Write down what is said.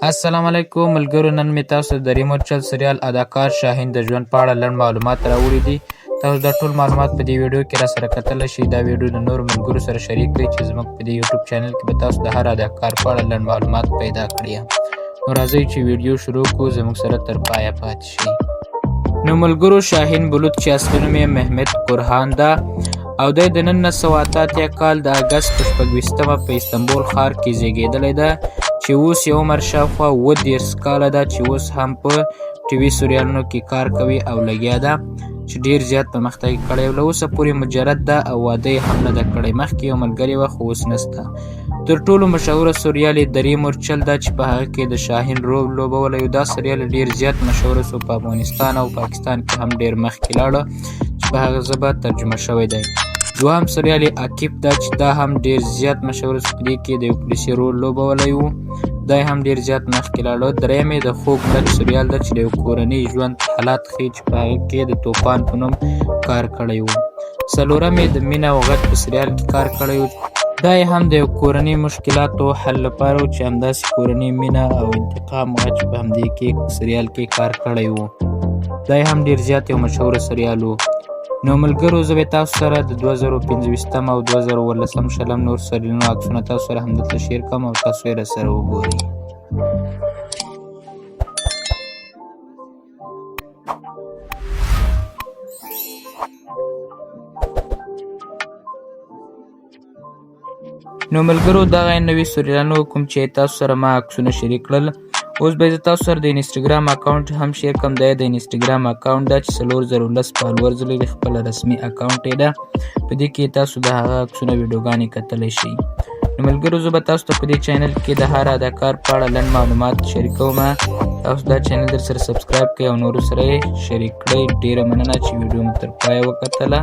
السلام علیکم ملګرو، نن مې تاسو د ریموټ چل سریال اداکار شاهین د ژوند په اړه لنډ معلومات راوړي دي. تاسو دا ټول معلومات په دې ویډیو کې راسره کتلی شئ. دا ویډیو د نورو ملګرو سره شریک کړئ چې زموږ په دې یوټیوب چینل کې به تاسو د هر اداکار په اړه لنډ معلومات پیدا کړئ. نو راځئ چې ویډیو شروع کړو، زموږ سره تر پایه پاتې شئ. نو ملګرو، شاهین بلوط چې اصلي نوم یې محمد قرهان ده او دی د 1988 کال د اګست په 26مه په استنبول ښار کې زیږېدلی ده چې اوس یې عمر شاوخوا 30 کاله ده چې اوس هم په ټي وي سریالونو کې کار کوي او لګیا ده چې ډېر زیات پرمختګ یې کړی او له اوسه پورې مجرد ده او واده یې هم نه ده کړی. مخکې یو ملګری وه خو اوس نسته. تر ټولو مشهوره سریال یې د ریموټ چل ده چې په هغه کې د شاهین رول لوبولی او دا سریال ډېر زیات مشهوره سو. په افغانستان او پاکستان کې هم ډېر مخکې لاړه چې په هغه ژبه ترجمه شوی دی. دوهم سریال یې عقیب ده چې دا هم ډېر زیات مشهوره سو. په دې کې د یو پولیسي رول لوبولی و، دا هم ډېر زیات مخکې لاړه. دریم یې د خوږ ملک سریال ده چې د یو کورني ژوند حالات ښیي چې په هغه کې د طوفان په نوم کار کړی و. څلورم یې د مینه او غږ په سریال کې کار کړی و، دا یې هم د یو کورني مشکلاتو حل لپاره و چې همداسې کورني مینه او انتقام غږ په همدې کې سریال کې کار کړی و. دا یې هم ډېر زیات یو مشهوره سریال و. نو ملګرو، زه به تاسو سره د 2015 او 2014 شلم نور سریالونو عکسونه تاسو سره همدلته شیر کوم او تاسو یې راسره وګورئ. نو ملګرو، دغه نوي سریالونو کوم چې تاسو سره ما عکسونه شریک کړل، اوس به زه تاسو سره د انسټاګرام اکاونټ هم شیر کوم. دا د انسټاګرام اکاونټ ده چې 410 فالوورز لري، خپله رسمي اکاونټ یې ده. په دې کې تاسو د هغه عکسونه ویډیوګانې کتلی شئ. نو ملګرو، زه به تاسو ته په دې چینل کې د هر اداکار په اړه لنډ معلومات شریکوم. تاسو دا چینل در سره سبسکرایب کړئ او نورو سره یې شریک کړئ. ډېره مننه چې ویډیو مو تر پایه وکتله.